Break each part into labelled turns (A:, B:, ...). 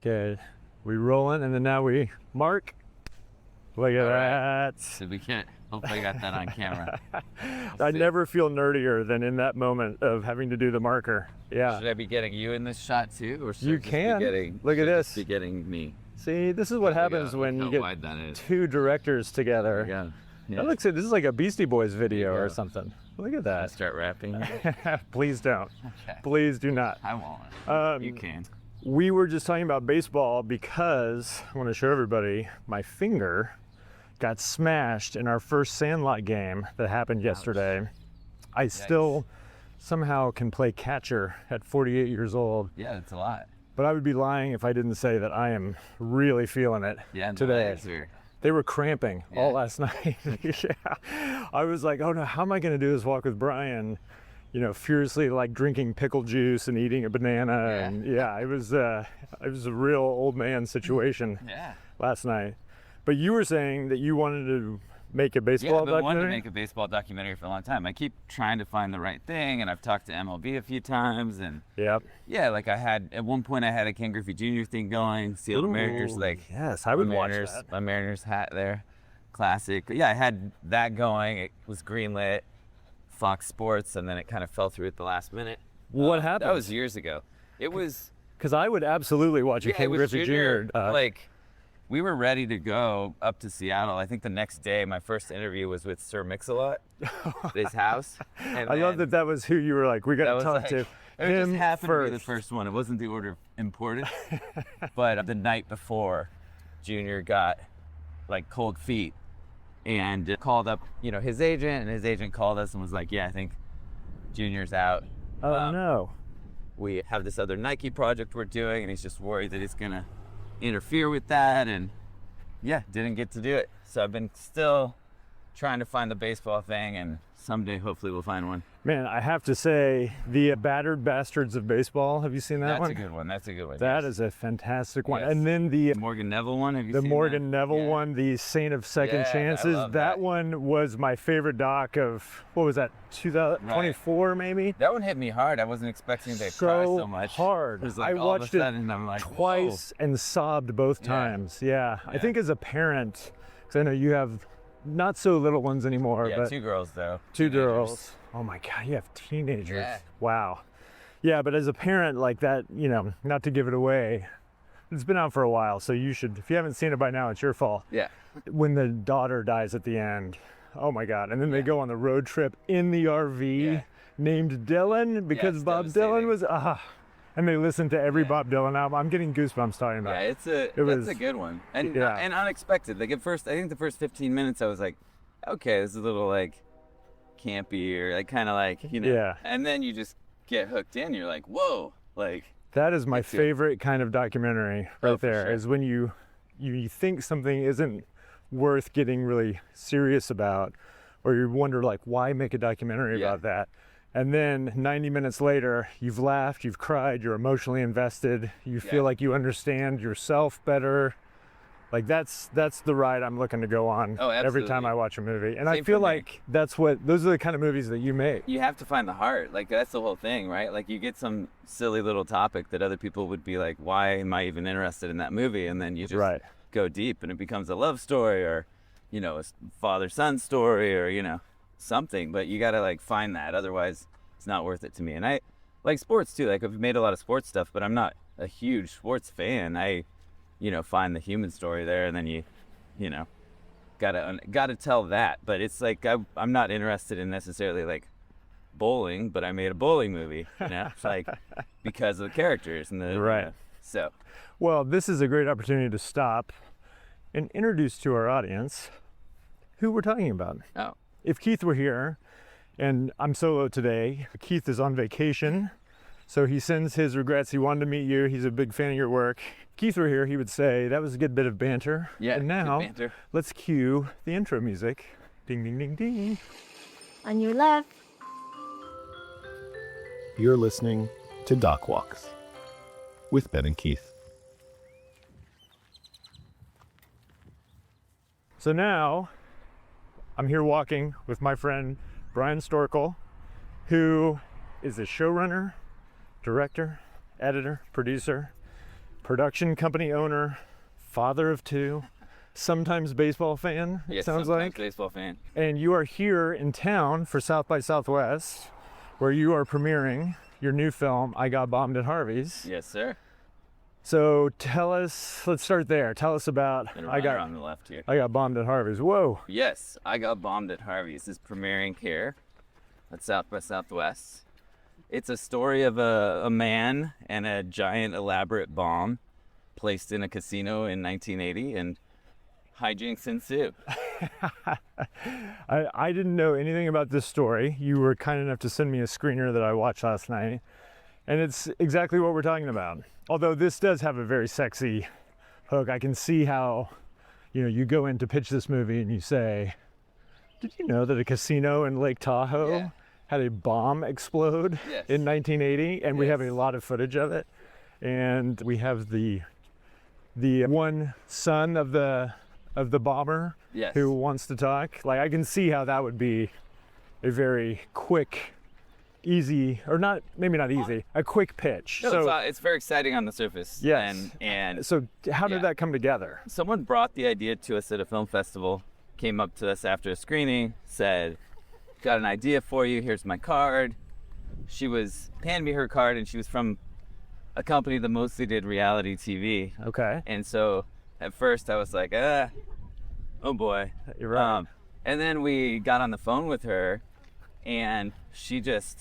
A: Okay, we rolling, and then now we mark. Look at that.
B: So we can't, hopefully I got that on camera.
A: I never feel nerdier than in that moment of having to do the marker. Yeah.
B: Should I be getting you in this shot too? Or should
A: You
B: I just
A: can.
B: Be getting,
A: Look at this.
B: Be getting me.
A: See, this is what happens when you get two directors together.
B: Yeah.
A: That looks like this is like a Beastie Boys video or something. Look at that.
B: Start rapping.
A: Please don't.
B: Okay.
A: Please do not.
B: I won't. You can.
A: We were just talking about baseball because I want to show everybody my finger got smashed in our first Sandlot game that happened yesterday. I still somehow can play catcher at 48 years old.
B: Yeah, that's a lot.
A: But I would be lying if I didn't say that I am really feeling it today. They were cramping all last night. I was like, oh no, how am I going to do this walk with Bryan? You know, furiously like drinking pickle juice and eating a banana. And it was a real old man situation last night. But you were saying that you wanted to make a baseball documentary?
B: I wanted to make a baseball documentary for a long time. I keep trying to find the right thing, and I've talked to MLB a few times, and like I had at one point I had a Ken Griffey Jr. thing going, Seal the Mariners, like
A: I would watch that.
B: My Mariners hat there, classic. But yeah, I had that going. It was greenlit, Fox Sports, and then it kind of fell through at the last minute.
A: What happened?
B: That was years ago. It was
A: because I would absolutely watch a Ken Griffey Jr.
B: Like. We were ready to go up to Seattle. I think the next day, my first interview was with Sir Mix-a-Lot, his house. And
A: I love that was who you were like, we got to talk to
B: it
A: him
B: just happened
A: first.
B: To be the first one. It wasn't the order of importance. But the night before, Junior got like cold feet and called up, his agent, and his agent called us and was like, yeah, I think Junior's out.
A: Oh, no.
B: We have this other Nike project we're doing, and he's just worried that he's going to interfere with that, and didn't get to do it. So I've been still trying to find the baseball thing, and someday hopefully we'll find one.
A: Man, I have to say, the Battered Bastards of Baseball, have you seen that one?
B: That's a good one. That's a good one.
A: That is a fantastic one. And then the
B: Morgan Neville one, have you
A: seen
B: that?
A: The Morgan Neville one, the Saint of Second Chances. That one was my favorite doc of, what was that, 2024 maybe?
B: That one hit me hard. I wasn't expecting to cry so much.
A: Hard.
B: It was like
A: I watched it
B: and I'm like,
A: twice and sobbed both times. I think as a parent, because I know you have not so little ones anymore. But
B: 2 girls though.
A: 2 girls. Oh my God, you have teenagers. Wow. Yeah, but as a parent like that, not to give it away, it's been out for a while, so you should, if you haven't seen it by now, it's your fault.
B: Yeah.
A: When the daughter dies at the end, oh my God. And then they go on the road trip in the RV named Dylan because Bob Dylan was, and they listen to every Bob Dylan album. I'm getting goosebumps talking about it.
B: That's a good one. And unexpected. Like I think the first 15 minutes I was like, okay, this is a little like campy or like kind of like, and then you just get hooked in. You're like, whoa, like.
A: That is my favorite kind of documentary right there,
B: sure.
A: is when you think something isn't worth getting really serious about, or you wonder like, why make a documentary about that? And then 90 minutes later, you've laughed, you've cried, you're emotionally invested, you feel like you understand yourself better. Like that's the ride I'm looking to go on every time I watch a movie. And I feel like those are the kind of movies that you make.
B: You have to find the heart. Like that's the whole thing, right? Like you get some silly little topic that other people would be like, why am I even interested in that movie? And then you just go deep and it becomes a love story or, a father-son story or, something. But you got to like find that. Otherwise, it's not worth it to me. And I like sports too. Like I've made a lot of sports stuff, but I'm not a huge sports fan. I find the human story there, and then you gotta tell that. But it's like I'm not interested in necessarily like bowling, but I made a bowling movie, it's like because of the characters and the so.
A: Well, this is a great opportunity to stop and introduce to our audience who we're talking about.
B: Oh,
A: if Keith were here, and I'm solo today, Keith is on vacation. So he sends his regrets. He wanted to meet you. He's a big fan of your work. If Keith were here, he would say, that was a good bit of banter.
B: Yeah,
A: and now,
B: good banter.
A: Let's cue the intro music. Ding, ding, ding, ding.
C: On your left.
D: You're listening to Doc Walks with Ben and Keith.
A: So now, I'm here walking with my friend, Bryan Storkel, who is a showrunner, director, editor, producer, production company owner, father of two, sometimes baseball fan, it
B: Yes,
A: sounds
B: sometimes
A: like.
B: baseball fan.
A: And you are here in town for South by Southwest, where you are premiering your new film, I Got Bombed at Harvey's.
B: Yes, sir.
A: So tell us, let's start there. Tell us about
B: And
A: I
B: on the left here.
A: Got Bombed at Harvey's. Whoa.
B: Yes, I Got Bombed at Harvey's is premiering here at South by Southwest. It's a story of a man and a giant elaborate bomb placed in a casino in 1980, and hijinks ensue.
A: I didn't know anything about this story. You were kind enough to send me a screener that I watched last night, and it's exactly what we're talking about. Although this does have a very sexy hook. I can see how, you go in to pitch this movie and you say, did you know that a casino in Lake Tahoe had a bomb explode in 1980? And we have a lot of footage of it. And we have the one son of the bomber who wants to talk. Like, I can see how that would be a very quick, easy, or not, maybe not easy, a quick pitch.
B: No,
A: so
B: it's very exciting on the surface.
A: yes.
B: And
A: So how did that come together?
B: someone brought the idea to us at a film festival, came up to us after a screening, said, got an idea for you, here's my card. She handed me her card, and she was from a company that mostly did reality TV.
A: Okay.
B: And so at first I was like, oh boy.
A: You're right.
B: And then we got on the phone with her, and she just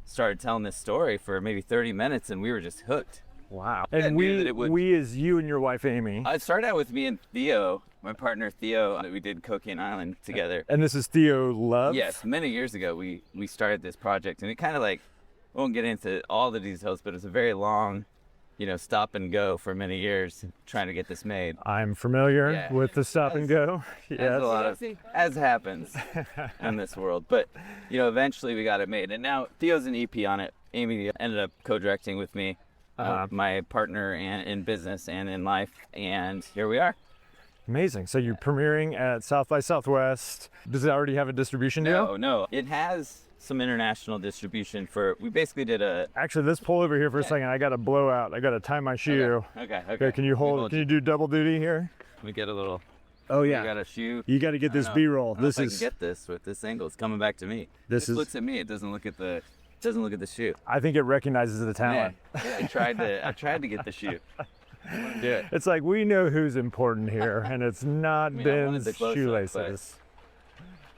B: started telling this story for maybe 30 minutes, and we were just hooked.
A: Wow.
B: I
A: And
B: knew that it would-
A: we as you and your wife Amy.
B: It started out with me and Theo, my partner Theo, that we did Cocaine Island together.
A: And this is Theo Love?
B: Yes, many years ago we started this project, and it kind of I won't get into all the details, but it was a very long, stop and go for many years trying to get this made.
A: I'm familiar with the stop and go.
B: As
A: Yes.
B: a lot of, as happens in this world. But, eventually we got it made. And now Theo's an EP on it. Amy ended up co-directing with me, my partner in business and in life. And here we are.
A: Amazing. So you're premiering at South by Southwest. Does it already have a distribution deal?
B: No. It has some international distribution we basically did
A: Actually, let's pull over here for a second. I got to blow out. I got to tie my shoe.
B: Okay.
A: Can you do double duty here?
B: We get a little.
A: Oh
B: We
A: yeah.
B: got a shoe.
A: You got to get this B-roll.
B: I can get this with this angle. It's coming back to me.
A: This
B: It looks at me. It doesn't look at the shoe.
A: I think it recognizes the talent.
B: Yeah, I tried to get the shoe. Do it.
A: It's like, we know who's important here, and it's not
B: I wanted
A: Ben's
B: the close-up,
A: shoelaces.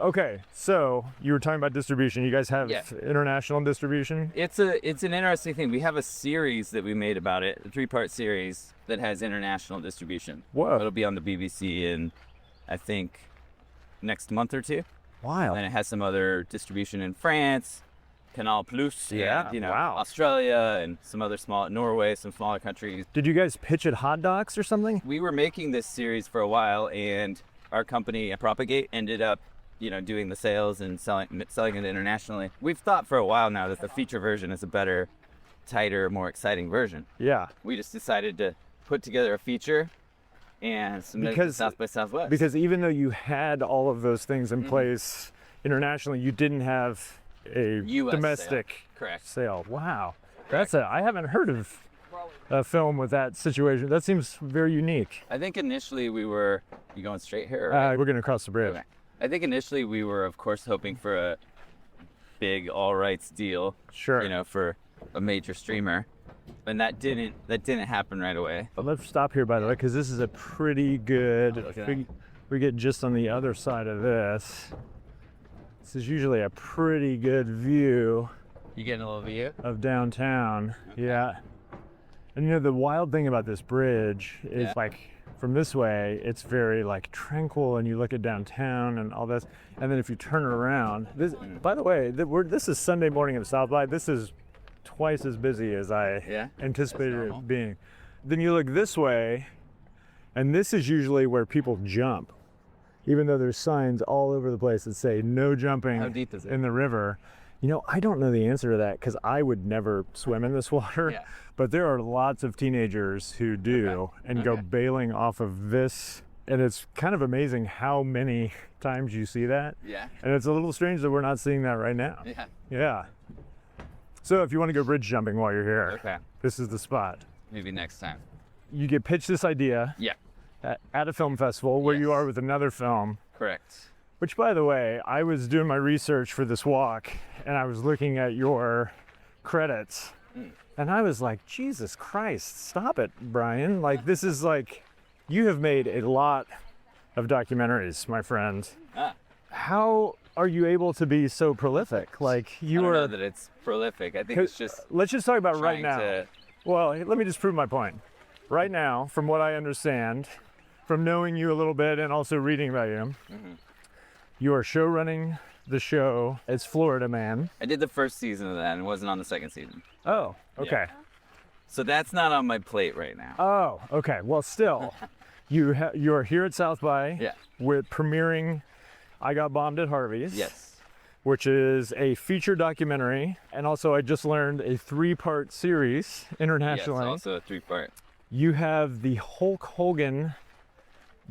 A: Okay, so you were talking about distribution. You guys have international distribution?
B: It's an interesting thing. We have a series that we made about it, a 3-part series that has international distribution.
A: Whoa.
B: It'll be on the BBC in, I think, next month or two.
A: Wow.
B: And it has some other distribution in France, Canal Plus, and,
A: wow.
B: Australia, and some other Norway, some smaller countries.
A: Did you guys pitch at Hot Docs or something?
B: We were making this series for a while, and our company, Propagate, ended up doing the sales and selling it internationally. We've thought for a while now that the feature version is a better, tighter, more exciting version.
A: Yeah.
B: We just decided to put together a feature and submit it to South by Southwest.
A: Because even though you had all of those things in place internationally, you didn't have a
B: US
A: domestic
B: Correct.
A: sale. Wow. I haven't heard of a film with that situation. That seems very unique.
B: I think initially we were, you going straight here? Or
A: We're going to cross the bridge.
B: Okay. I think initially we were, of course, hoping for a big all rights deal.
A: Sure.
B: For a major streamer, and that didn't happen right away.
A: But let's stop here, by the way, because this is a pretty good. We get just on the other side of this. This is usually a pretty good view
B: You getting a little view?
A: of downtown. Yeah. And the wild thing about this bridge is from this way, it's very tranquil, and you look at downtown and all this. And then if you turn around, by the way, this is Sunday morning at South by. This is twice as busy as I anticipated it being. Then you look this way, and this is usually where people jump, even though there's signs all over the place that say no jumping.
B: How deep is it?
A: In the river. I don't know the answer to that, because I would never swim in this water.
B: Yeah.
A: But there are lots of teenagers who do and go bailing off of this. And it's kind of amazing how many times you see that.
B: Yeah.
A: And it's a little strange that we're not seeing that right now.
B: Yeah.
A: Yeah. So if you want to go bridge jumping while you're here,
B: Okay.
A: this is the spot.
B: Maybe next time.
A: you get pitched this idea
B: Yeah.
A: at a film festival where you
B: Yes.
A: are with another film.
B: Correct.
A: Which, by the way, I was doing my research for this walk and I was looking at your credits and I was like, Jesus Christ, stop it, Bryan. Like, this is like, you have made a lot of documentaries, my friend. How are you able to be so prolific? Like, you
B: I don't
A: are.
B: know that it's prolific. I think it's just.
A: Let's just talk about right
B: trying
A: now.
B: to-
A: Well, let me just prove my point. Right now, from what I understand, from knowing you a little bit and also reading about you, you are show running the show as Florida Man.
B: I did the first season of that and wasn't on the second season.
A: Oh, okay.
B: So that's not on my plate right now.
A: Oh, okay. Well, still, you are here at South by
B: Yeah.
A: with premiering I Got Bombed at Harvey's.
B: Yes.
A: Which is a feature documentary. And also, I just learned a 3-part series internationally.
B: Yes, also a 3-part.
A: You have the Hulk Hogan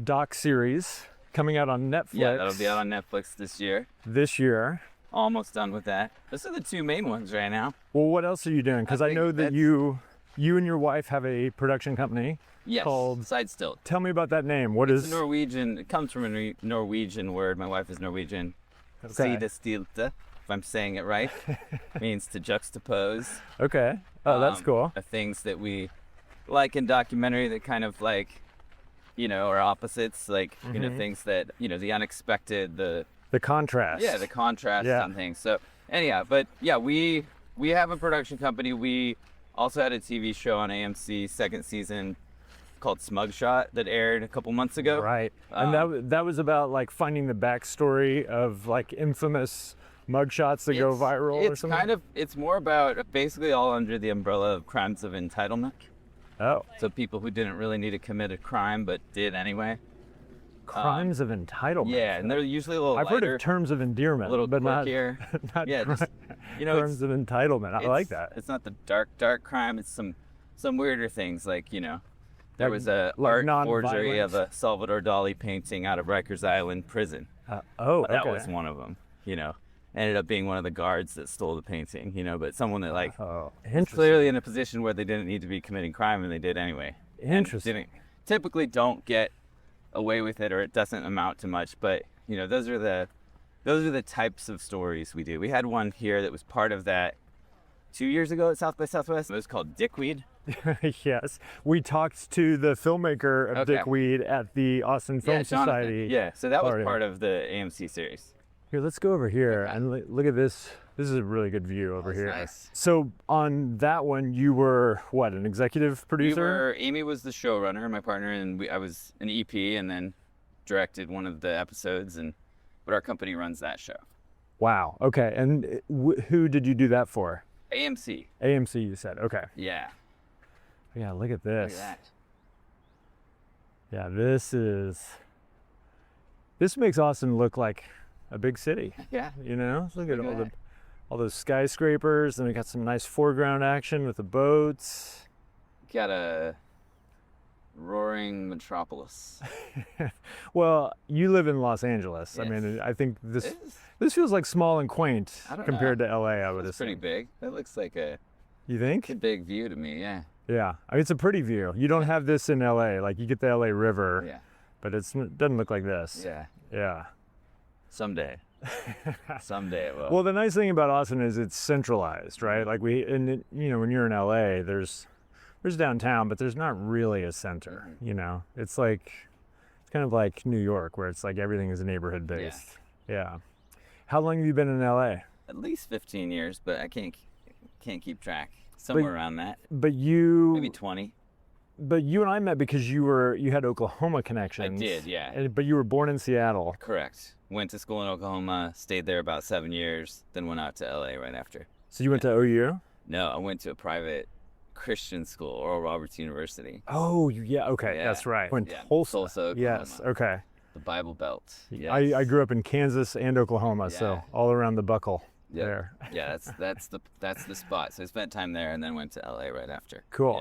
A: doc series coming out on Netflix.
B: Yeah, that'll be out on Netflix this year.
A: This year.
B: Almost done with that. Those are the 2 main ones right now.
A: Well, what else are you doing? Because I
B: think
A: know that
B: that's-
A: you and your wife have a production company.
B: Yes.
A: Called-
B: Sidestilt.
A: Tell me about that name. What
B: It's
A: is?
B: Norwegian. It comes from a Norwegian word. My wife is Norwegian.
A: Okay.
B: Sidestilt, if I'm saying it right, means to juxtapose.
A: Okay. Oh, that's cool.
B: Things that we like in documentary that kind of like, are opposites. Like, things that, the unexpected, the
A: contrast.
B: the contrast
A: Yeah.
B: on things. So anyhow, but yeah, we have a production company. We also had a TV show on AMC second season called Smugshot that aired a couple months ago.
A: Right. And that was about like finding the backstory of like infamous mugshots that go viral or something.
B: It's more about basically all under the umbrella of crimes of entitlement.
A: Oh.
B: So people who didn't really need to commit a crime but did anyway.
A: Crimes of entitlement.
B: Yeah, and they're usually a little
A: I've
B: lighter,
A: heard of terms of endearment,
B: a little
A: but not,
B: quirkier.
A: not
B: Yeah,
A: cri-
B: just,
A: terms of entitlement. I like that.
B: It's not the dark crime. It's some weirder things like, there
A: Like-
B: was a
A: like
B: art
A: non-violent?
B: forgery of a Salvador Dali painting out of Rikers Island prison. That was one of them, Ended up being one of the guards that stole the painting, but someone that like
A: Oh,
B: was
A: interesting.
B: clearly in a position where they didn't need to be committing crime and they did anyway. And
A: Interesting.
B: typically don't get away with it, or it doesn't amount to much, but those are the types of stories we do. We had one here that was part of that 2 years ago at South by Southwest. It was called Dickweed.
A: Yes, we talked to the filmmaker of
B: Okay.
A: Dickweed at the Austin Film
B: Jonathan.
A: Society.
B: Yeah, so that was
A: party.
B: part of the AMC series.
A: Here, let's go over here and look at this. This is a really good view over
B: That's
A: here.
B: nice.
A: So on that one, you were what, an executive producer?
B: Amy was the showrunner, my partner, and I was an EP, and then directed one of the episodes. But our company runs that show.
A: Wow. Okay. And who did you do that for?
B: AMC.
A: AMC, you said. Okay.
B: Yeah.
A: Yeah. Look at
B: Look
A: this.
B: at that.
A: Yeah. This makes Austin look like a big city.
B: Yeah.
A: Look at
B: Look at
A: all those skyscrapers, and we got some nice foreground action with the boats.
B: Got a roaring metropolis.
A: Well, you live in Los Angeles. I
B: Yes.
A: mean, I think this
B: It is-
A: this feels like small and quaint
B: I don't
A: compared to LA. I would
B: It's
A: assume.
B: pretty big. That looks like a
A: You think?
B: big view to me. Yeah.
A: Yeah. I mean, it's a pretty view. You don't have this in LA. Like you get the LA River,
B: Yeah.
A: but it doesn't look like this.
B: Yeah.
A: Yeah.
B: Someday. Someday it will.
A: Well, the nice thing about Austin is it's centralized, right? Like when you're in LA, there's downtown, but there's not really a center. It's kind of like New York, where it's like everything is neighborhood based. Yeah. How long have you been in LA?
B: At least 15 years, but I can't keep track. Somewhere around that.
A: But you
B: Maybe 20.
A: But you and I met because you had Oklahoma connections.
B: I did, yeah.
A: But you were born in Seattle.
B: Correct. Went to school in Oklahoma, stayed there about 7 years, then went out to LA right after.
A: So you went to OU?
B: No, I went to a private Christian school, Oral Roberts University.
A: Oh, yeah. Okay,
B: Yeah,
A: that's right. Went
B: yeah,
A: Tulsa.
B: Tulsa, Oklahoma.
A: Yes. Okay.
B: The Bible Belt. Yes.
A: I grew up in Kansas and Oklahoma, so
B: Yeah.
A: all around the buckle
B: Yep.
A: there.
B: Yeah, that's the spot. So I spent time there and then went to LA right after.
A: Cool.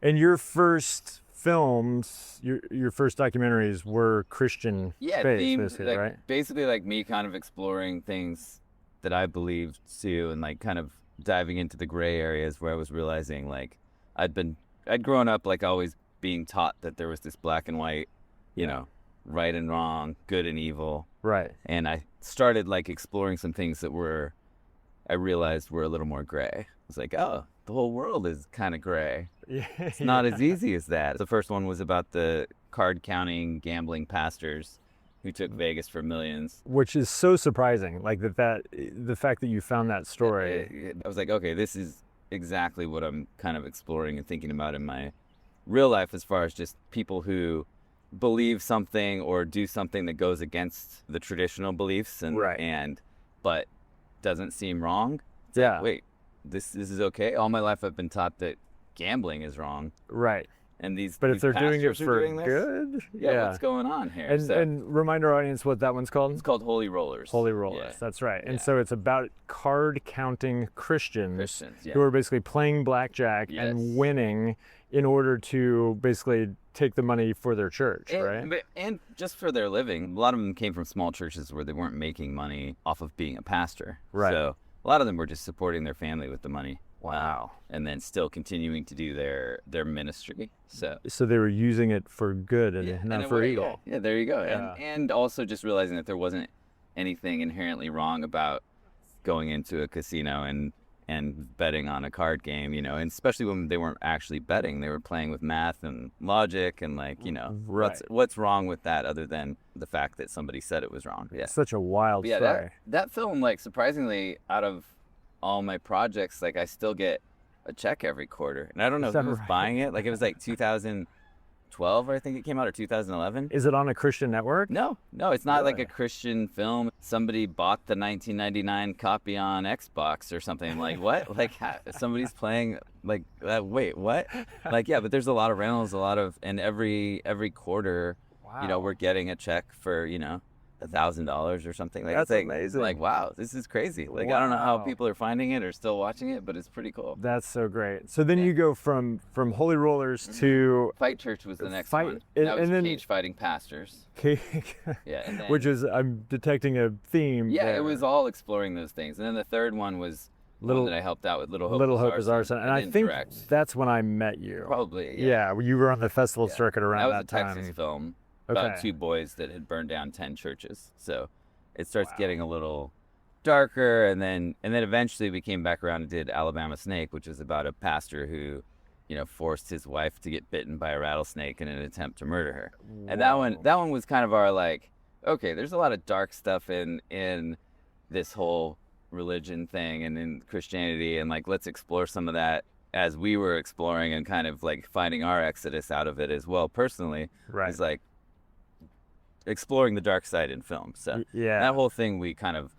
B: Yeah.
A: And your first films, your first documentaries were Christian
B: Yeah,
A: based,
B: themed,
A: basically,
B: like,
A: right?
B: basically like me kind of exploring things that I believed too, and like kind of diving into the gray areas where I was realizing like I'd grown up like always being taught that there was this black and white, you know, right and wrong, good and evil.
A: Right.
B: And I started like exploring some things that I realized were a little more gray. I was like, oh, the whole world is kind of gray.
A: Yeah.
B: It's not as easy as that. The first one was about the card counting, gambling pastors who took Vegas for millions.
A: Which is so surprising, like the fact that you found that story.
B: I was like, okay, this is exactly what I'm kind of exploring and thinking about in my real life, as far as just people who believe something or do something that goes against the traditional beliefs but doesn't seem wrong. It's like, wait, this is okay. All my life I've been taught that gambling is wrong.
A: Right.
B: And
A: but
B: these
A: if they're doing it for
B: doing
A: good,
B: what's going on here?
A: And remind our audience what that one's called.
B: It's called Holy Rollers.
A: Holy Rollers, that's right. And so it's about card counting Christians who are basically playing blackjack and winning in order to basically take the money for their church, right?
B: And just for their living. A lot of them came from small churches where they weren't making money off of being a pastor.
A: Right.
B: So a lot of them were just supporting their family with the money.
A: Wow.
B: And then still continuing to do their ministry. So
A: they were using it for good and not for evil.
B: Yeah, there you go. And also just realizing that there wasn't anything inherently wrong about going into a casino and betting on a card game, you know, and especially when they weren't actually betting, they were playing with math and logic and like, you know, what's wrong with that other than the fact that somebody said it was wrong. Yeah.
A: Such a wild story.
B: That film, like, surprisingly, out of all my projects, like, I still get a check every quarter, and I don't know who was buying it. Like, it was like 2012, I think it came out, or 2011.
A: Is it on a Christian network?
B: No, it's not like a Christian film. Somebody bought the 1999 copy on Xbox or something. Like, what? Like, somebody's playing like that. Wait, what? Like, yeah, but there's a lot of rentals, and every quarter, you know, we're getting a check for, you know, $1,000 or something. Like,
A: that's
B: it's like,
A: amazing.
B: Like, wow, this is crazy. Like, I don't know how people are finding it or still watching it, but it's pretty cool.
A: That's so great. So then you go from Holy Rollers to
B: Fight Church was the next one. That was cage fighting pastors.
A: Which is, I'm detecting a theme.
B: Yeah, it was all exploring those things. And then the third one was one that I helped out with, Little Hope is Arson.
A: And I think that's when I met you.
B: Probably.
A: Yeah, you were on the festival circuit around that time.
B: That was a Texas film. About two boys that had burned down 10 churches. So it starts getting a little darker, and then eventually we came back around and did Alabama Snake, which is about a pastor who, you know, forced his wife to get bitten by a rattlesnake in an attempt to murder her. And that one was kind of our, like, okay, there's a lot of dark stuff in this whole religion thing and in Christianity, and like, let's explore some of that as we were exploring and kind of like finding our exodus out of it as well personally. It's like exploring the dark side in film. So that whole thing we kind of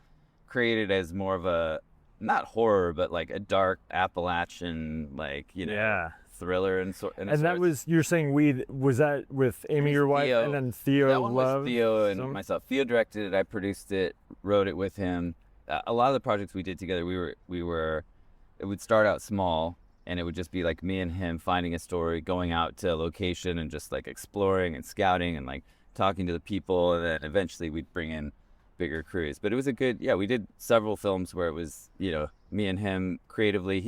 B: created as more of a, not horror, but like a dark Appalachian, like, you know, thriller and
A: that was, you're saying was that with Amy, your wife, and then Theo
B: That one
A: Love?
B: Was Theo and myself. Theo directed it, I produced it, wrote it with him. A lot of the projects we did together, it would start out small, and it would just be like me and him finding a story, going out to a location and just like exploring and scouting and like talking to the people, and then eventually we'd bring in bigger crews. But it was a good, we did several films where it was, you know, me and him creatively.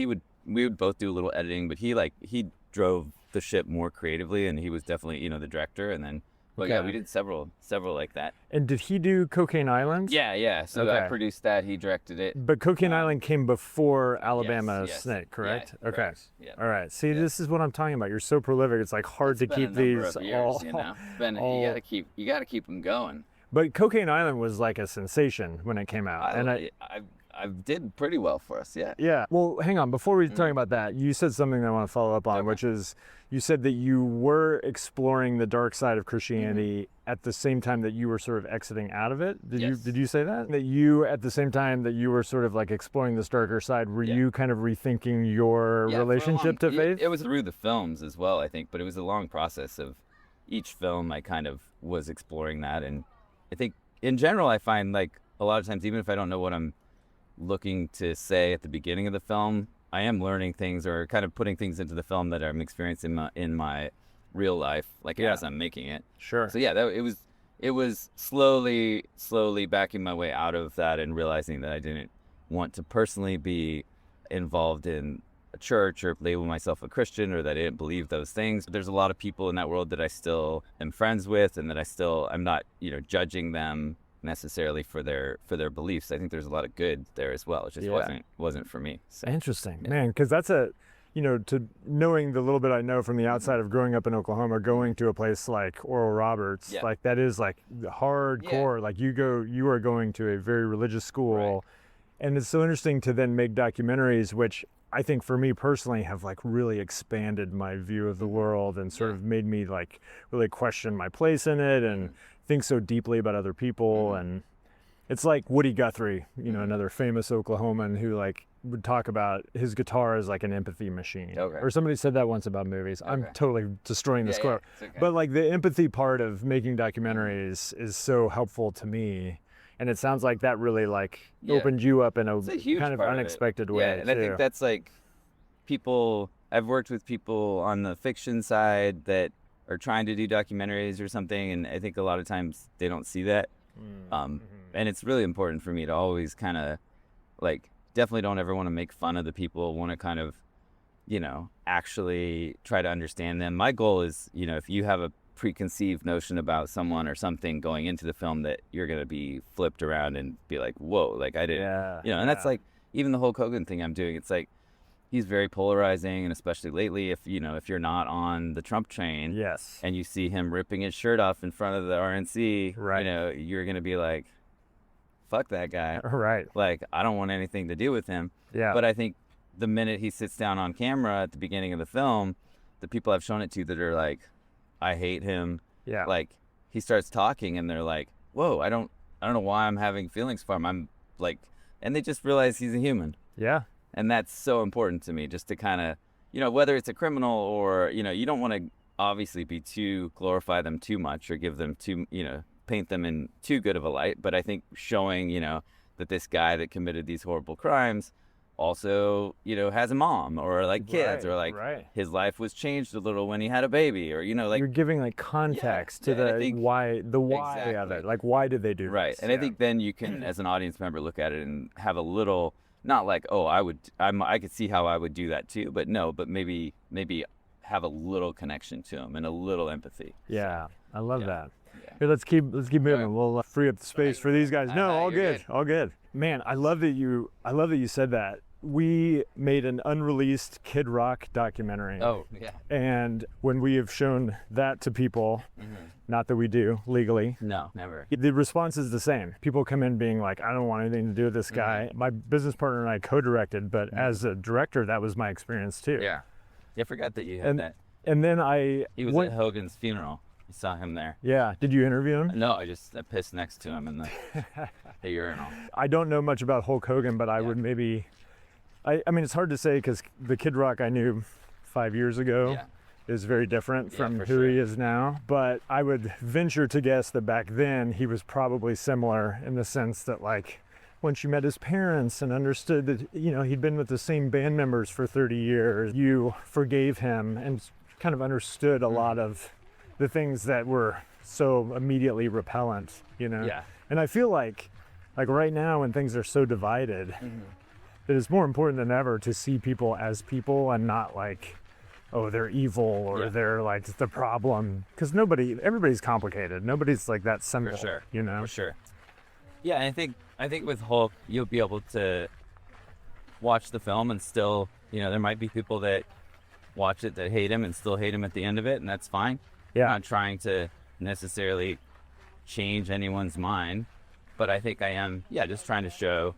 B: We would both do a little editing, but he drove the ship more creatively, and he was definitely, you know, the director. And then, we did several like that.
A: And did he do Cocaine Island?
B: Yeah. So I produced that. He directed it.
A: But Cocaine Island came before Alabama Snake, correct?
B: Yeah,
A: okay.
B: Correct. Yeah.
A: All right. See, this is what I'm talking about. You're so prolific. It's like hard to keep these
B: years, you know. You got to keep them going.
A: But Cocaine Island was like a sensation when it came out,
B: I did pretty well for us. Yeah.
A: Yeah. Well, hang on. Before we talk about that, you said something that I want to follow up on, which is you said that you were exploring the dark side of Christianity at the same time that you were sort of exiting out of it. Did you say that? That you, at the same time that you were sort of like exploring this darker side, were you kind of rethinking your relationship to faith?
B: It was through the films as well, I think, but it was a long process of each film. I kind of was exploring that, and I think in general, I find like a lot of times, even if I don't know what I'm looking to say at the beginning of the film, I am learning things or kind of putting things into the film that I'm experiencing in my real life, like as I'm making it.
A: Sure.
B: So it was slowly backing my way out of that and realizing that I didn't want to personally be involved in a church or label myself a Christian or that I didn't believe those things. There's a lot of people in that world that I still am friends with, and that I'm not, judging them necessarily for their beliefs. I think there's a lot of good there as well. It just wasn't for me. So.
A: Interesting, man, because that's to knowing the little bit I know from the outside of growing up in Oklahoma, going to a place like Oral Roberts, like that is like hardcore. Like you are going to a very religious school, and it's so interesting to then make documentaries, which I think for me personally have like really expanded my view of the world and sort of made me like really question my place in it and think so deeply about other people. And it's like Woody Guthrie, another famous Oklahoman who like would talk about his guitar as like an empathy machine. Or somebody said that once about movies. I'm totally destroying this quote. But like the empathy part of making documentaries is so helpful to me. And it sounds like that really like opened you up in a kind of unexpected way.
B: Yeah, and I think that's like I've worked with people on the fiction side that are trying to do documentaries or something, and I think a lot of times they don't see that. And it's really important for me to always kind of like, definitely don't ever want to make fun of the people, want to kind of, actually try to understand them. My goal is, if you have a preconceived notion about someone or something going into the film, that you're going to be flipped around and be like, whoa, like I didn't, and that's like, even the Hulk Hogan thing I'm doing, it's like, he's very polarizing, and especially lately, if you're not on the Trump train, and you see him ripping his shirt off in front of the RNC, you're going to be like, fuck that guy. Like, I don't want anything to do with him. But I think the minute he sits down on camera at the beginning of the film, the people I've shown it to that are like, I hate him. Like, he starts talking and they're like, whoa, I don't know why I'm having feelings for him. I'm like, and they just realize he's a human. And that's so important to me, just to kind of, whether it's a criminal or, you don't want to obviously glorify them too much or give them too, paint them in too good of a light. But I think showing, that this guy that committed these horrible crimes also, has a mom or like kids or like his life was changed a little when he had a baby, or, like
A: you're giving like context to the why of it. Like, why did they do this?
B: And I think then you can, as an audience member, look at it and have a little, not like, oh, I could see how I would do that too, but maybe have a little connection to him and a little empathy.
A: I love that. Here, let's keep moving. We'll free up the space for these guys. No, all good. Man, I love that you said that. We made an unreleased Kid Rock documentary. And when we have shown that to people, not that we do legally.
B: No, never.
A: The response is the same. People come in being like, I don't want anything to do with this guy. My business partner and I co-directed, but as a director, that was my experience too.
B: I forgot that you had that.
A: And then
B: he was at Hogan's funeral. You saw him there.
A: Did you interview him?
B: No, I pissed next to him in the urinal.
A: I don't know much about Hulk Hogan, but I would maybe, I mean, it's hard to say because the Kid Rock I knew 5 years ago is very different from who he is now. But I would venture to guess that back then he was probably similar in the sense that, like, once you met his parents and understood that, he'd been with the same band members for 30 years, you forgave him and kind of understood a lot of the things that were so immediately repellent, And I feel like right now when things are so divided, it is more important than ever to see people as people and not like, oh, they're evil or they're like the problem. Because everybody's complicated. Nobody's like that simple,
B: For sure. Yeah, and I think with Hulk, you'll be able to watch the film and still, there might be people that watch it that hate him and still hate him at the end of it, and that's fine. I'm not trying to necessarily change anyone's mind, but I think I am, just trying to show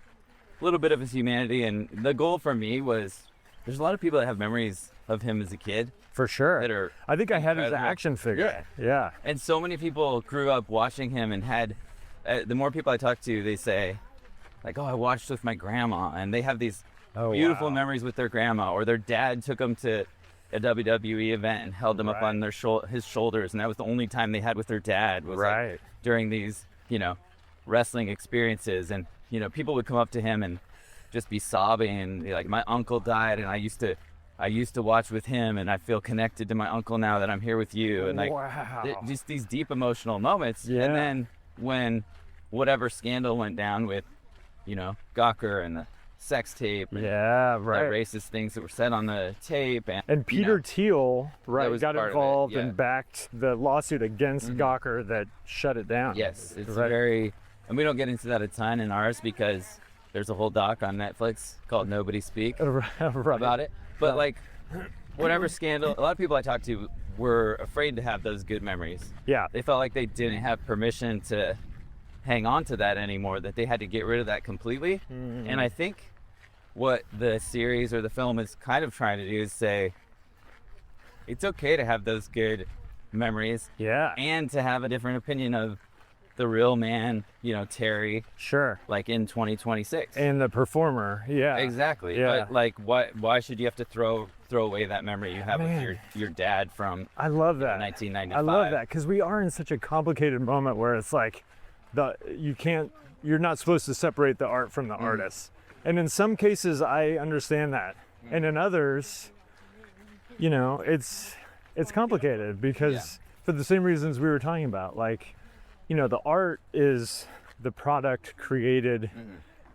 B: a little bit of his humanity. And the goal for me was, there's a lot of people that have memories of him as a kid.
A: For sure.
B: That are
A: I think I had his action figure. Yeah.
B: And so many people grew up watching him and had, the more people I talk to, they say, like, oh, I watched with my grandma, and they have these beautiful memories with their grandma, or their dad took them to a WWE event and held them up on his shoulders, and that was the only time they had with their dad was like, during these wrestling experiences. And people would come up to him and just be sobbing and be like, my uncle died and I used to watch with him, and I feel connected to my uncle now that I'm here with you. And like just these deep emotional moments. And then when whatever scandal went down with Gawker and the sex tape. And
A: yeah, right.
B: racist things that were said on the tape.
A: And Peter Thiel, right, got involved
B: yeah.
A: and backed the lawsuit against Gawker that shut it down.
B: Yes, it's
A: right.
B: very, and we don't get into that a ton in ours because there's a whole doc on Netflix called Nobody Speak
A: right.
B: about it. But like, whatever scandal, a lot of people I talked to were afraid to have those good memories.
A: Yeah.
B: They felt like they didn't have permission to hang on to that anymore, that they had to get rid of that completely. And I think what the series or the film is kind of trying to do is say, it's okay to have those good memories.
A: Yeah.
B: And to have a different opinion of the real man, you know, Terry.
A: Sure.
B: Like in 2026.
A: And the performer. Yeah.
B: Exactly.
A: Yeah.
B: But like, why should you have to throw away that memory you have with your dad from
A: I love that.
B: 1995?
A: I love that because we are in such a complicated moment where it's like you're not supposed to separate the art from the artist. And in some cases I understand that. And in others, you know, it's complicated because for the same reasons we were talking about, like, you know, the art is the product created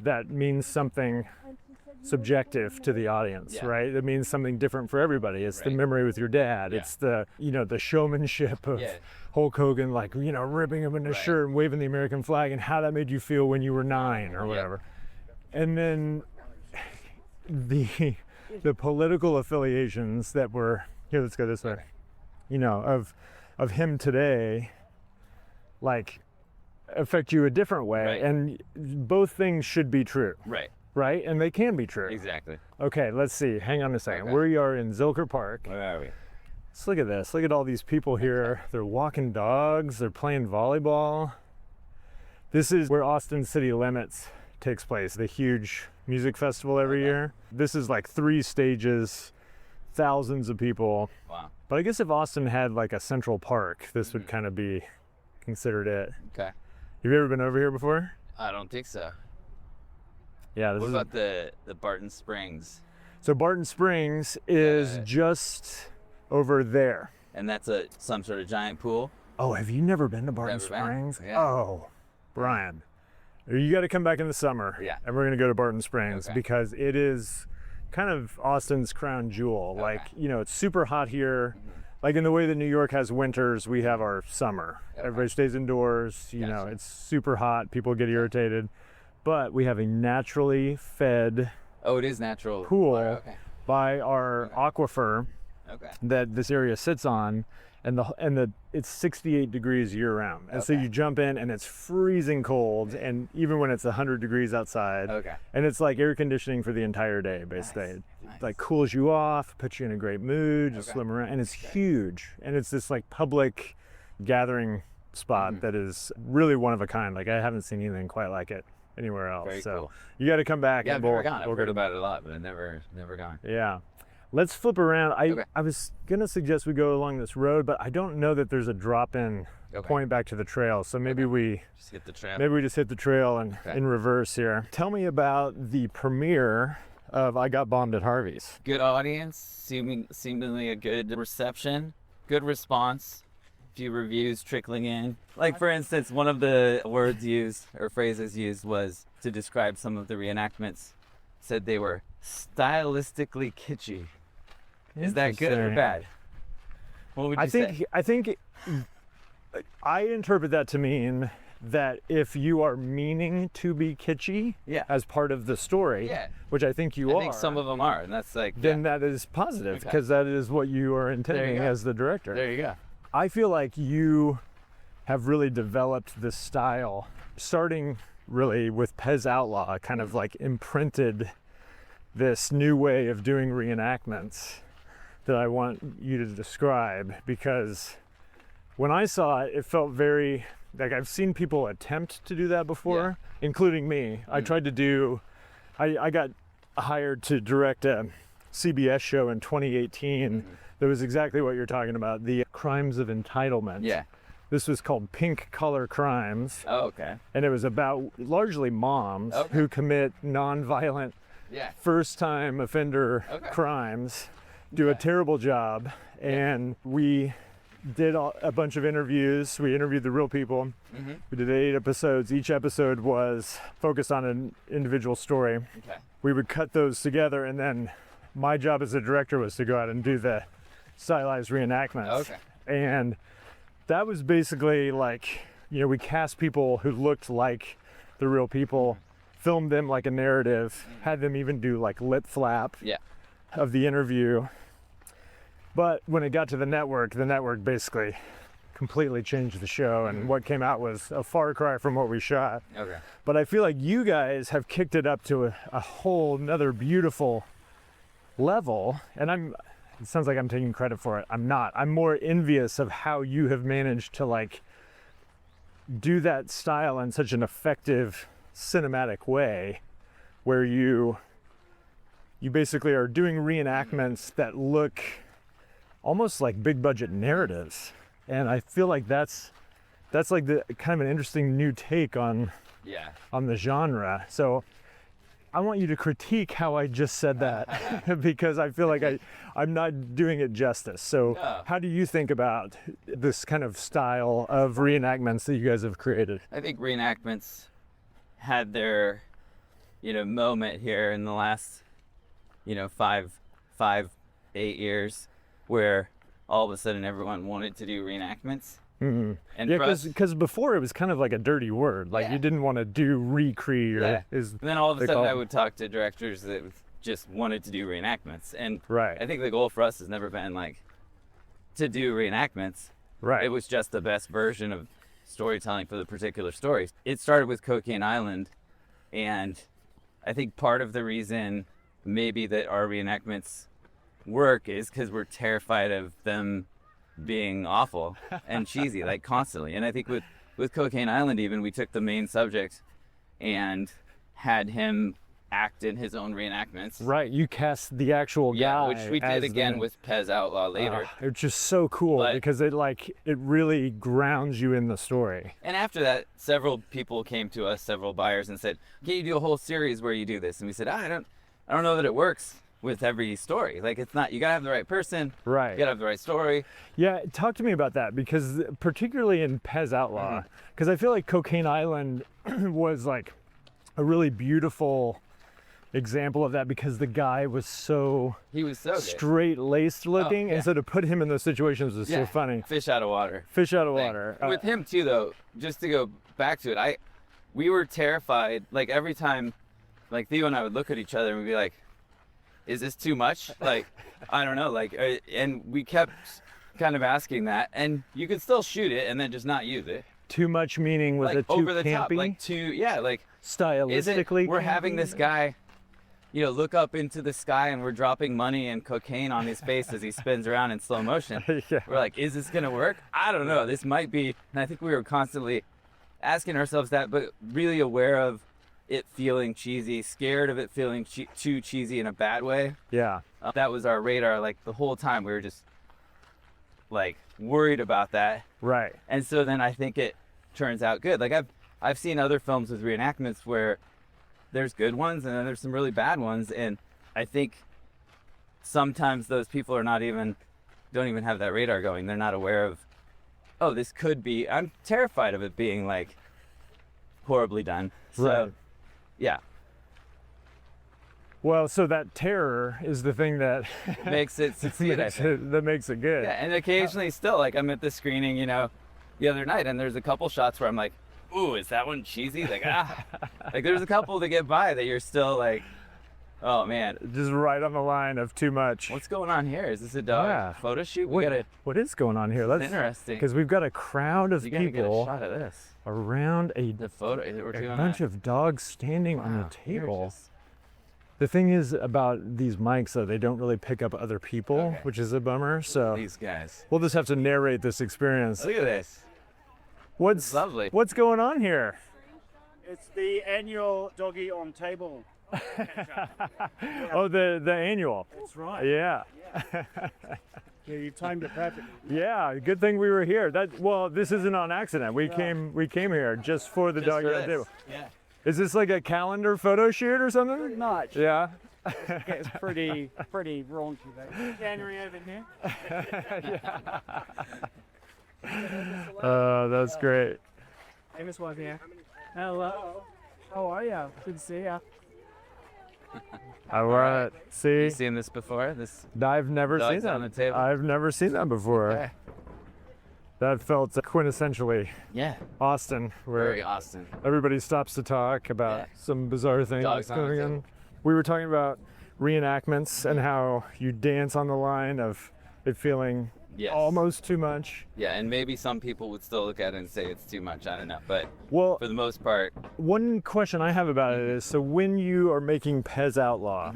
A: that means something subjective to the audience, right? It means something different for everybody. It's the memory with your dad. It's the, you know, the showmanship of Hulk Hogan, like, you know, ripping him in his shirt and waving the American flag and how that made you feel when you were 9 or whatever. And then the political affiliations that were, here, let's go this way, you know, of him today, like, affect you a different way. And both things should be true. Right? And they can be true.
B: Exactly.
A: Okay, let's see. Hang on a second. We are in Zilker Park.
B: Where are we?
A: Let's look at this. Look at all these people here. They're walking dogs. They're playing volleyball. This is where Austin City Limits takes place, the huge music festival every year. This is like 3 stages, thousands of people.
B: Wow.
A: But I guess if Austin had like a central park, this would kind of be considered it.
B: Okay.
A: Have you ever been over here before?
B: I don't think so.
A: Yeah.
B: What about the Barton Springs?
A: So Barton Springs is just over there.
B: And that's some sort of giant pool?
A: Oh, have you never been to Barton Springs?
B: Yeah.
A: Oh, Brian, you got to come back in the summer.
B: Yeah.
A: And we're going to go to Barton Springs because it is kind of Austin's crown jewel. Like, you know, it's super hot here. Like in the way that New York has winters, we have our summer. Everybody stays indoors. You know, it's super hot. People get irritated. But we have a naturally fed
B: it is natural
A: pool by our aquifer that this area sits on, and it's 68 degrees year round. And so you jump in and it's freezing cold, and even when it's 100 degrees outside, and it's like air conditioning for the entire day, basically. It like cools you off, puts you in a great mood, just swim around, and it's huge. And it's this like public gathering spot that is really one of a kind. Like I haven't seen anything quite like it anywhere else.
B: Very cool.
A: You got to come back.
B: Yeah, I've never gone. I've heard about it a lot, but I've never gone.
A: Yeah. Let's flip around. I was going to suggest we go along this road, but I don't know that there's a drop-in point back to the trail. So maybe we
B: just hit the trail.
A: Maybe we just hit the trail and in reverse here. Tell me about the premiere of I Got Bombed at Harvey's.
B: Good audience, seemingly a good reception, good response. Few reviews trickling in. Like, for instance, one of the words used or phrases used was to describe some of the reenactments, said they were stylistically kitschy. Is that good or bad? What would you say?
A: I think I interpret that to mean that if you are meaning to be kitschy as part of the story, which I think you are. I think
B: some of them are, and that's like...
A: Then that is positive, because that is what you are intending as the director.
B: There you go.
A: I feel like you have really developed this style, starting really with Pez Outlaw, kind of like imprinted this new way of doing reenactments that I want you to describe, because when I saw it, it felt very, like I've seen people attempt to do that before, including me. I tried to do, I got hired to direct a CBS show in 2018 that was exactly what you're talking about, the crimes of entitlement.
B: Yeah.
A: This was called Pink Collar Crimes.
B: Oh, okay.
A: And it was about largely moms who commit nonviolent first-time offender crimes, do a terrible job, and we did a bunch of interviews. We interviewed the real people. We did 8 episodes. Each episode was focused on an individual story.
B: Okay.
A: We would cut those together, and then my job as a director was to go out and do the stylized reenactments.
B: Okay.
A: And that was basically like, you know, we cast people who looked like the real people, filmed them like a narrative, had them even do like lip flap of the interview. But when it got to the network basically completely changed the show, and what came out was a far cry from what we shot.
B: Okay.
A: But I feel like you guys have kicked it up to a whole nother beautiful level, and it sounds like I'm taking credit for it. I'm not. I'm more envious of how you have managed to like do that style in such an effective cinematic way, where you basically are doing reenactments that look almost like big budget narratives. And I feel like that's like the kind of an interesting new take on the genre. So I want you to critique how I just said that because I feel like I'm not doing it justice. So how do you think about this kind of style of reenactments that you guys have created?
B: I think reenactments had their, moment here in the last, 8 years, where all of a sudden everyone wanted to do reenactments.
A: Mm-hmm. And yeah, because before it was kind of like a dirty word. Like you didn't want to do recreate.
B: And then all of a sudden I would talk to directors that just wanted to do reenactments. And I think the goal for us has never been like to do reenactments. Right. It was just the best version of storytelling for the particular story. It started with Cocaine Island, and I think part of the reason maybe that our reenactments work is because we're terrified of them being awful and cheesy, like constantly. And I think with Cocaine Island, even, we took the main subject and had him act in his own reenactments. Right, you cast the actual guy. Which we did again with Pez Outlaw later. It's just so cool because it really grounds you in the story. And after that, several people came to us, several buyers, and said, "Can you do a whole series where you do this?" And we said, I don't know that it works with every story. Like, it's not, you gotta have the right person. Right. You gotta have the right story. Yeah, talk to me about that, because particularly in Pez Outlaw, because I feel like Cocaine Island was like a really beautiful example of that, because the guy was so straight-laced looking, and so to put him in those situations was so funny. Fish out of water. Fish out of water. With him too, though, just to go back to it, we were terrified, like every time, like Theo and I would look at each other and we'd be like, is this too much? Like, I don't know, like, and we kept kind of asking that, and you could still shoot it and then just not use it. Too much meaning was it too over the campy? Top, like too, like stylistically. We're having this guy, look up into the sky, and we're dropping money and cocaine on his face as he spins around in slow motion. We're like, is this gonna work? I don't know. This might be. And I think we were constantly asking ourselves that, but really aware of it feeling cheesy, scared of it feeling too cheesy in a bad way. Yeah. That was our radar, like the whole time. We were just like worried about that. Right. And so then I think it turns out good. Like I've seen other films with reenactments where there's good ones and then there's some really bad ones, and I think sometimes those people are don't even have that radar going. They're not aware of, oh, this could be, I'm terrified of it being like horribly done. So, right. Yeah. Well, so that terror is the thing that makes it succeed. That makes it good. Yeah, and occasionally still, like I'm at the screening, the other night, and there's a couple shots where I'm like, ooh, is that one cheesy? Like, like there's a couple that get by that you're still like, oh man. Just right on the line of too much. What's going on here? Is this a dog photo shoot? What is going on here? That's interesting. Because we've got a crowd of people get a shot of this around a bunch of dogs standing on the table. The thing is about these mics, though, they don't really pick up other people, which is a bummer. So these guys, we'll just have to narrate this experience. Look at this. What's lovely? What's going on here?
E: It's the annual doggy on table.
A: Oh, the annual.
E: That's right.
A: Yeah.
E: Yeah, you timed it perfectly.
A: Yeah, good thing we were here. This isn't on accident. We came here just for the doggy on table. Yeah. Is this like a calendar photo shoot or something?
E: Pretty much.
A: Yeah.
E: It's pretty raunchy though. January over here.
A: That's great.
F: Famous one here. Hello. How are you? Good to see you.
A: All right. See?
B: You seen this before? This
A: I've never seen
B: dogs
A: that.
B: on the table?
A: I've never seen that before.
B: Okay.
A: That felt quintessentially
B: Yeah.
A: Austin, where
B: Very Austin.
A: everybody stops to talk about some bizarre things
B: Dogs on the
A: going on.
B: table.
A: We were talking about reenactments and how you dance on the line of it feeling
B: Yes.
A: almost too much.
B: Yeah, and maybe some people would still look at it and say it's too much. I don't know, but
A: Well,
B: for the most part,
A: one question I have about it is, so when you are making Pez Outlaw,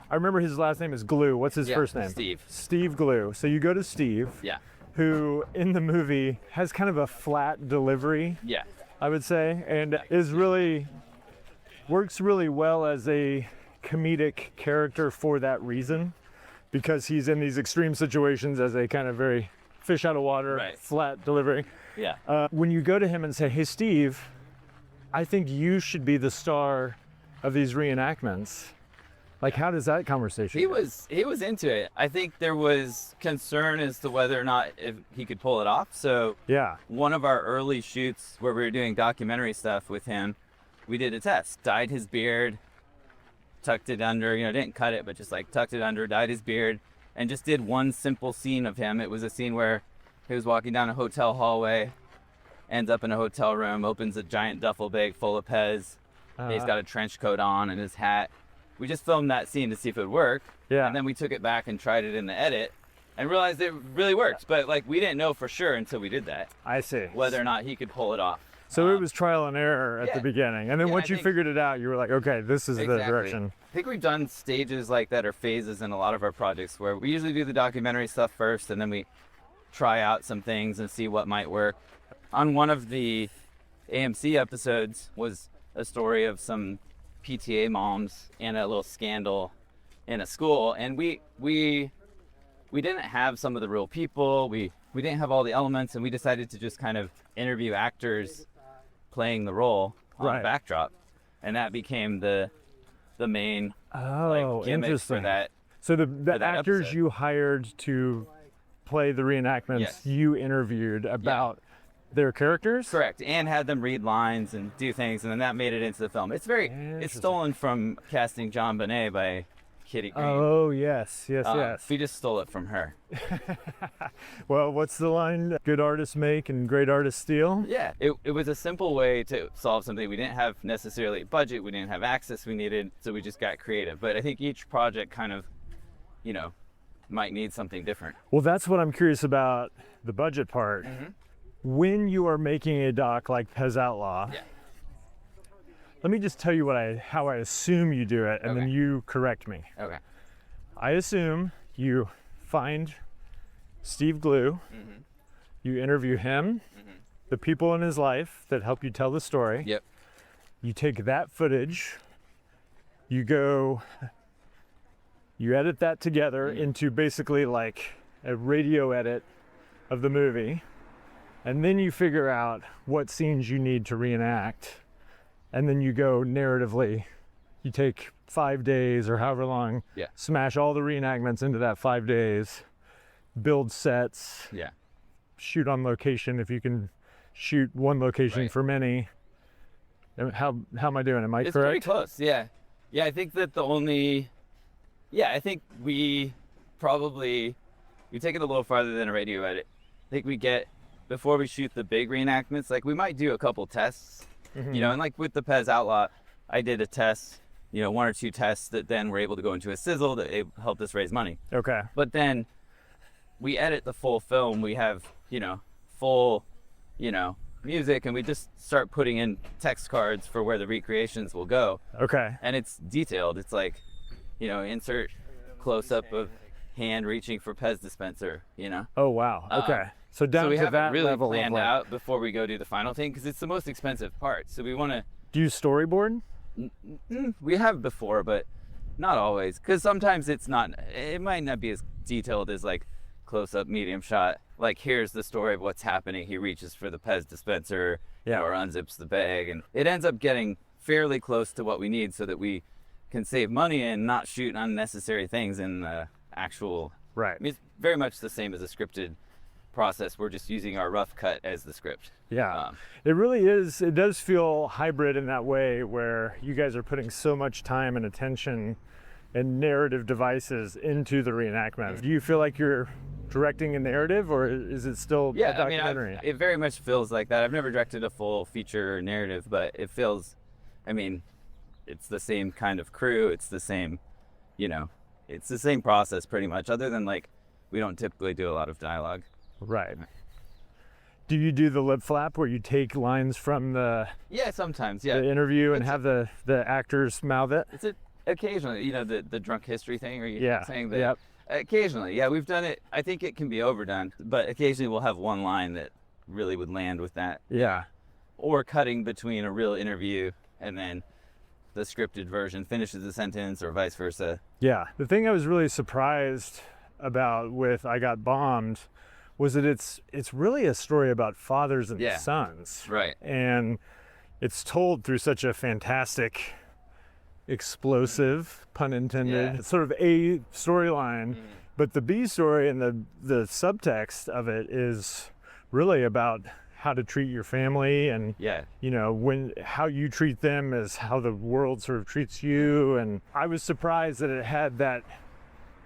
A: I remember his last name is Glew. What's his first name?
B: Steve.
A: Steve Glew. So you go to Steve,
B: Yeah.
A: who in the movie has kind of a flat delivery,
B: Yeah.
A: I would say, and works really well as a comedic character for that reason, because he's in these extreme situations as a kind of very fish out of water,
B: Right.
A: flat delivery.
B: Yeah.
A: When you go to him and say, hey, Steve, I think you should be the star of these reenactments. Like, how does that conversation
B: He
A: go?
B: was into it. I think there was concern as to whether or not if he could pull it off. So
A: Yeah.
B: one of our early shoots where we were doing documentary stuff with him, we did a test. Dyed his beard, tucked it under, didn't cut it, but just like tucked it under, dyed his beard, and just did one simple scene of him. It was a scene where he was walking down a hotel hallway, ends up in a hotel room, opens a giant duffel bag full of Pez. He's got a trench coat on and his hat. We just filmed that scene to see if it would work.
A: Yeah.
B: And then we took it back and tried it in the edit and realized it really worked. But like, we didn't know for sure until we did that,
A: I see.
B: whether or not he could pull it off.
A: So it was trial and error at the
B: yeah.
A: beginning. And then
B: Yeah,
A: once
B: I
A: you
B: think-
A: figured it out, you were like, okay, this is the direction.
B: I think we've done stages like that or phases in a lot of our projects where we usually do the documentary stuff first and then we try out some things and see what might work. On one of the AMC episodes was a story of some PTA moms and a little scandal in a school, and we didn't have some of the real people, we didn't have all the elements, and we decided to just kind of interview actors playing the role on the backdrop, and that became the main gimmick
A: interesting.
B: for that.
A: So the
B: that
A: actors
B: episode.
A: you hired to play the reenactments,
B: Yes.
A: you interviewed about their characters?
B: Correct, and had them read lines and do things, and then that made it into the film. It's stolen from Casting JonBeneT by Kitty Green.
A: Oh, yes, yes.
B: We just stole it from her.
A: Well, what's the line? Good artists make and great artists steal?
B: Yeah, it was a simple way to solve something. We didn't have necessarily a budget, we didn't have access we needed, so we just got creative. But I think each project kind of, might need something different.
A: Well, that's what I'm curious about, the budget part. When you are making a doc like Pez Outlaw, let me just tell you how I assume you do it, and then you correct me.
B: Okay.
A: I assume you find Steve Glew, you interview him, the people in his life that help you tell the story.
B: Yep.
A: You take that footage, you edit that together into basically like a radio edit of the movie, and then you figure out what scenes you need to reenact, and then you go narratively. You take 5 days or however long, smash all the reenactments into that 5 days, build sets, shoot on location if you can shoot one location for many. How am I doing? Am I
B: It's
A: correct?
B: pretty close, yeah. Yeah, I think that I think we take it a little farther than a radio edit. I think before we shoot the big reenactments, like we might do a couple tests, and like with the Pez Outlaw, I did a test, 1 or 2 tests that then were able to go into a sizzle that helped us raise money.
A: Okay.
B: But then we edit the full film. We have, full, music, and we just start putting in text cards for where the recreations will go.
A: Okay.
B: And it's detailed. It's like, insert close-up of hand reaching for Pez dispenser,
A: Oh, wow. Okay. So down
B: so we
A: to
B: have
A: that
B: it really
A: level
B: planned
A: of like,
B: out before we go do the final thing, because it's the most expensive part. So we want to...
A: Do you storyboard?
B: We have before, but not always, because sometimes it might not be as detailed as like close-up medium shot. Like, here's the story of what's happening. He reaches for the Pez dispenser or unzips the bag, and it ends up getting fairly close to what we need so that we can save money and not shoot unnecessary things in the actual...
A: Right.
B: I mean, it's very much the same as a scripted process, we're just using our rough cut as the script.
A: Yeah, it really is. It does feel hybrid in that way where you guys are putting so much time and attention and narrative devices into the reenactment. Do you feel like you're directing a narrative, or is it still a documentary?
B: It very much feels like that. I've never directed a full feature narrative, but it feels, it's the same kind of crew. It's the same, it's the same process pretty much, other than like, we don't typically do a lot of dialogue.
A: Right. Do you do the lip flap where you take lines from the
B: sometimes
A: the interview and have the actors mouth it?
B: It's occasionally, the drunk history thing, or saying that.
A: Yep.
B: Occasionally, we've done it. I think it can be overdone, but occasionally we'll have one line that really would land with that.
A: Yeah.
B: Or cutting between a real interview and then the scripted version finishes the sentence, or vice versa.
A: Yeah. The thing I was really surprised about with I Got Bombed was that it's really a story about fathers and sons.
B: Right.
A: And it's told through such a fantastic, explosive, pun intended, sort of A storyline, but the B story and the subtext of it is really about how to treat your family, and how you treat them is how the world sort of treats you. And I was surprised that it had that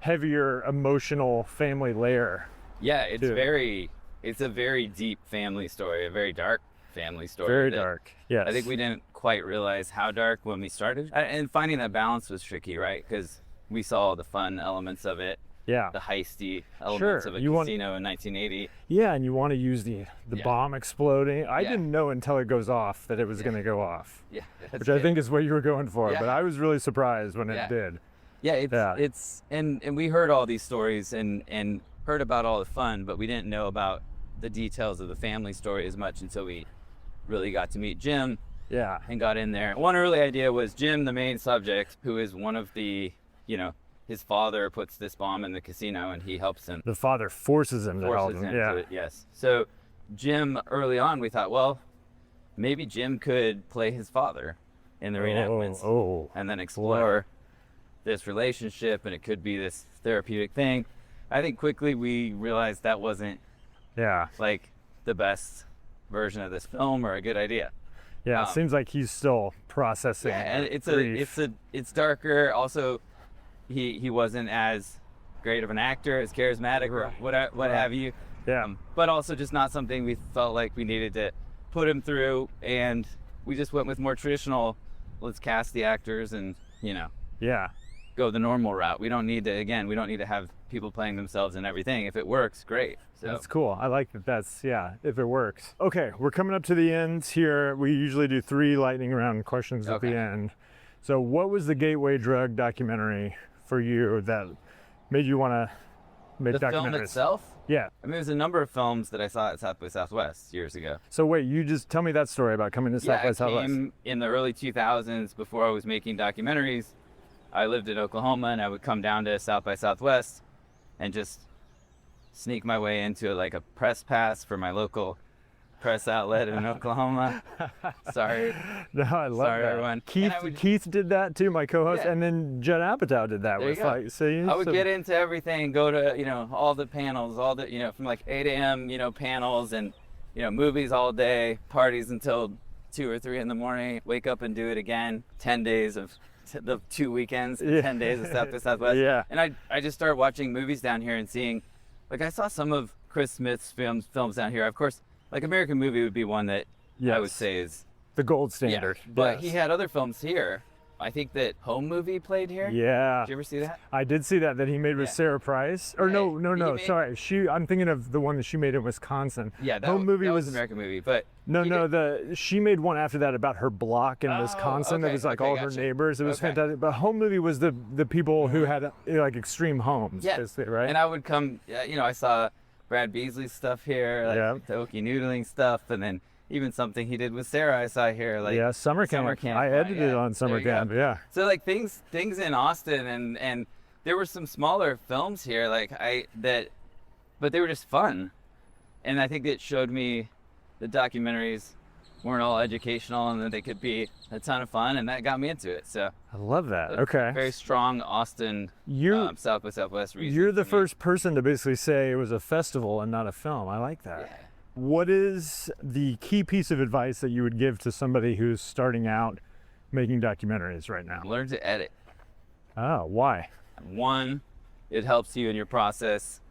A: heavier emotional family layer.
B: Yeah, it's a very deep family story, a very dark family story.
A: Very dark. Yes.
B: I think we didn't quite realize how dark when we started, and finding that balance was tricky, right? Because we saw the fun elements of it, the heisty elements of a casino in 1980.
A: Yeah, and you want to use the bomb exploding. I didn't know until it goes off that it was going to go off.
B: Yeah,
A: which I think is what you were going for. But I was really surprised when it did.
B: Yeah, it's and we heard all these stories and heard about all the fun, but we didn't know about the details of the family story as much until we really got to meet Jim.
A: Yeah.
B: And got in there. One early idea was Jim, the main subject, who is one of the, his father puts this bomb in the casino and he helps him.
A: The father forces him to help him.
B: To it, yes. So Jim, early on, we thought, well, maybe Jim could play his father in the reenactments and then explore this relationship, and it could be this therapeutic thing. I think quickly we realized that wasn't like the best version of this film or a good idea.
A: Yeah, it seems like he's still processing.
B: Yeah, and it's darker. Also, he wasn't as great of an actor, as charismatic, or what have you.
A: Yeah.
B: But also just not something we felt like we needed to put him through, and we just went with more traditional. Let's cast the actors and go the normal route. We don't need to have people playing themselves and everything. If it works, great. So
A: that's cool. I like that. That's if it works. Okay, we're coming up to the end here. We usually do 3 lightning round questions at the end. So what was the gateway drug documentary for you that made you want to make documentaries?
B: The film itself?
A: Yeah.
B: There's a number of films that I saw at South by Southwest years ago.
A: So wait, you just tell me that story about coming to South by Southwest.
B: I came in the early 2000s before I was making documentaries. I lived in Oklahoma, and I would come down to South by Southwest and just sneak my way into like a press pass for my local press outlet in Oklahoma. Sorry.
A: No, I love that.
B: Everyone.
A: Keith did that too, my co-host, and then Judd Apatow did that.
B: I would get into everything, go to all the panels, all the from like 8 a.m. Panels and movies all day, parties until 2 or 3 in the morning. Wake up and do it again. 10 days of the 2 weekends, 10 days of South by Southwest.
A: Yeah.
B: And I just started watching movies down here and seeing, like I saw some of Chris Smith's films down here. Of course, like American Movie would be one that I would say is
A: the gold standard.
B: Yeah, but he had other films here. I think that Home Movie played here.
A: Yeah.
B: Did you ever see that?
A: I did see that he made with Sarah Price. Or no, sorry. I'm thinking of the one that she made in Wisconsin.
B: Yeah,
A: Home Movie was
B: American Movie, but
A: she made one after that about her block in Wisconsin. It was like all her neighbors. It was fantastic. But Home Movie was the people who had like extreme homes, basically, right?
B: And I would come, I saw Brad Beasley's stuff here, like the Okie Noodling stuff, and then even something he did with Sarah I saw here, like
A: Summer Camp. I edited on Summer Camp. Yeah.
B: So like things in Austin, and there were some smaller films here, but they were just fun, and I think it showed me the documentaries weren't all educational and that they could be a ton of fun, and that got me into it. So
A: I love that. Okay.
B: Very strong Austin, South by Southwest reason.
A: You're the first person to basically say it was a festival and not a film. I like that.
B: Yeah.
A: What is the key piece of advice that you would give to somebody who's starting out making documentaries right now?
B: Learn to edit.
A: Oh, why?
B: One, it helps you in your process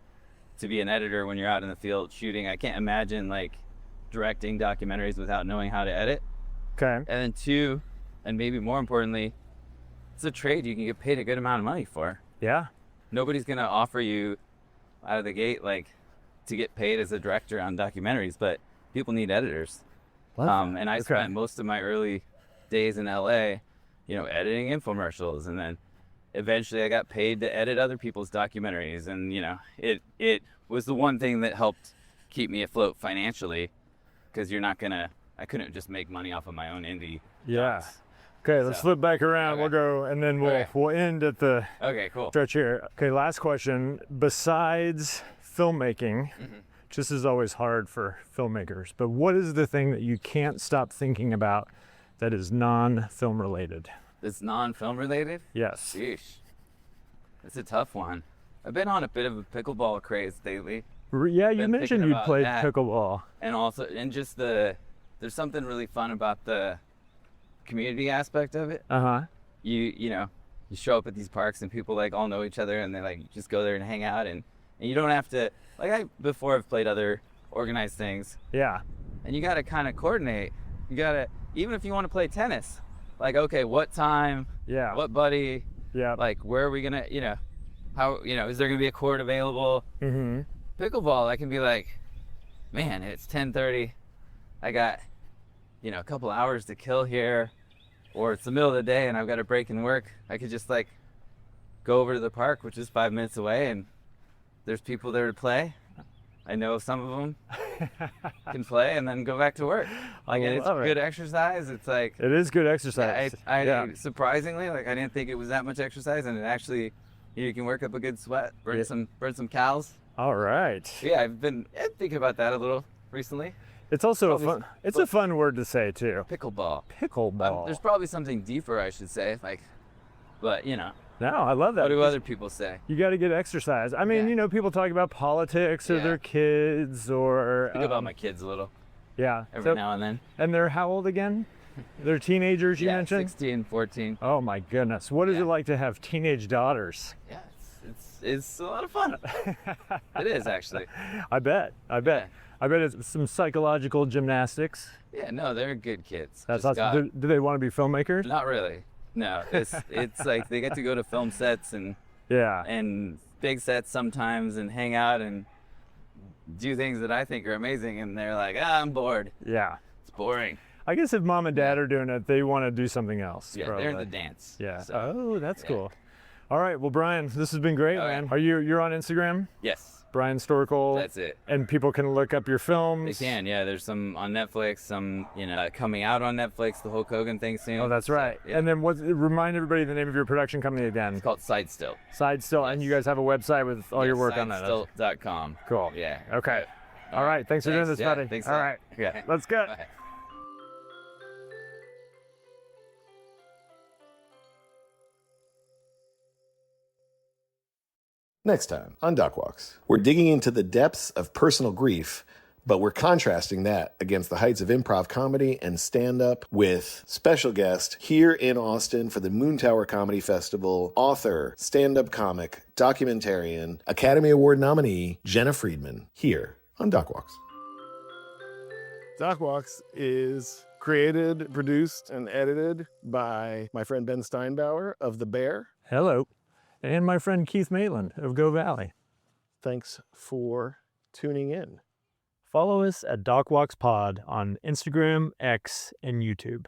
B: to be an editor when you're out in the field shooting. I can't imagine like directing documentaries without knowing how to edit.
A: Okay.
B: And then two, and maybe more importantly, it's a trade you can get paid a good amount of money for.
A: Yeah.
B: Nobody's gonna offer you out of the gate like to get paid as a director on documentaries, but people need editors. And I spent most of my early days in LA, editing infomercials, and then eventually I got paid to edit other people's documentaries, and it was the one thing that helped keep me afloat financially, because I couldn't just make money off of my own indie.
A: Yeah.
B: docs.
A: Okay, let's flip back around.
B: Okay.
A: We'll go, and then we'll end at the
B: Cool.
A: stretch here. Okay, last question. Besides filmmaking, this is always hard for filmmakers, but what is the thing that you can't stop thinking about that is non-film related?
B: It's non-film related?
A: Yes.
B: Sheesh. It's a tough one. I've been on a bit of a pickleball craze lately.
A: Yeah, you
B: Been
A: mentioned
B: thinking
A: you'd
B: about
A: played
B: that.
A: pickleball.
B: And just there's something really fun about the community aspect of it.
A: Uh-huh.
B: You show up at these parks and people like all know each other, and they like just go there and hang out, and you don't have to, like, before I've played other organized things,
A: Yeah.
B: and you got to kind of coordinate. You got to, even if you want to play tennis, like, okay, what time,
A: Yeah.
B: what buddy,
A: Yeah.
B: like, where are we gonna, how, is there gonna be a court available?
A: Mm-hmm.
B: Pickleball, I can be like, man, it's 10:30, I got a couple hours to kill here, or it's the middle of the day and I've got a break in work. I could just like go over to the park, which is 5 minutes away, and there's people there to play. I know some of them can play, and then go back to work. Like, and it's good exercise. It's like,
A: It is good exercise.
B: I surprisingly, like, I didn't think it was that much exercise, and it actually, you can work up a good sweat, burn some calories.
A: All right.
B: Yeah, I've been thinking about that a little recently.
A: It's also a fun word to say too.
B: Pickleball.
A: Pickleball.
B: There's probably something deeper, I should say, but
A: No, I love that.
B: What do other people say?
A: You got to get exercise. I mean, people talk about politics or their kids or.
B: Think about my kids a little.
A: Yeah.
B: Every now and then.
A: And they're how old again? They're teenagers, you mentioned?
B: 16, 14.
A: Oh my goodness. What is it like to have teenage daughters?
B: Yeah, it's a lot of fun. It is, actually.
A: I bet.
B: Yeah.
A: I bet it's some psychological gymnastics.
B: Yeah, no, they're good kids.
A: That's
B: Just
A: awesome. Do they want to be filmmakers?
B: Not really. No, it's like they get to go to film sets and big sets sometimes and hang out and do things that I think are amazing, and they're like, I'm bored.
A: Yeah.
B: It's boring.
A: I guess if mom and dad are doing it, they want to do something else.
B: Yeah,
A: probably.
B: they're in the dance.
A: Yeah.
B: So,
A: Oh, that's cool. All right. Well, Bryan, this has been great, man. Are you're on Instagram?
B: Yes.
A: Bryan Storkel.
B: That's it.
A: And people can look up your films.
B: They can, yeah. There's some on Netflix, some coming out on Netflix. The Hulk Hogan thing soon.
A: Oh, that's right.
B: So, yeah.
A: And then remind everybody the name of your production company again.
B: It's called Sidestilt.
A: Sidestilt, yes. And you guys have a website with all your work on that.
B: Sidestilt.com.
A: Cool.
B: Yeah.
A: Okay. All right. Thanks for doing this, buddy.
B: Thanks.
A: All right.
B: Yeah.
A: Let's go.
B: Bye.
D: Next time on Doc Walks, we're digging into the depths of personal grief, but we're contrasting that against the heights of improv comedy and stand-up with special guest here in Austin for the Moon Tower Comedy Festival, author, stand-up comic, documentarian, Academy Award nominee, Jenna Friedman, here on Doc Walks.
G: Doc Walks is created, produced, and edited by my friend Ben Steinbauer of The Bear.
A: Hello. And my friend Keith Maitland of Go Valley.
G: Thanks for tuning in.
A: Follow us at DocWalksPod on Instagram, X, and YouTube.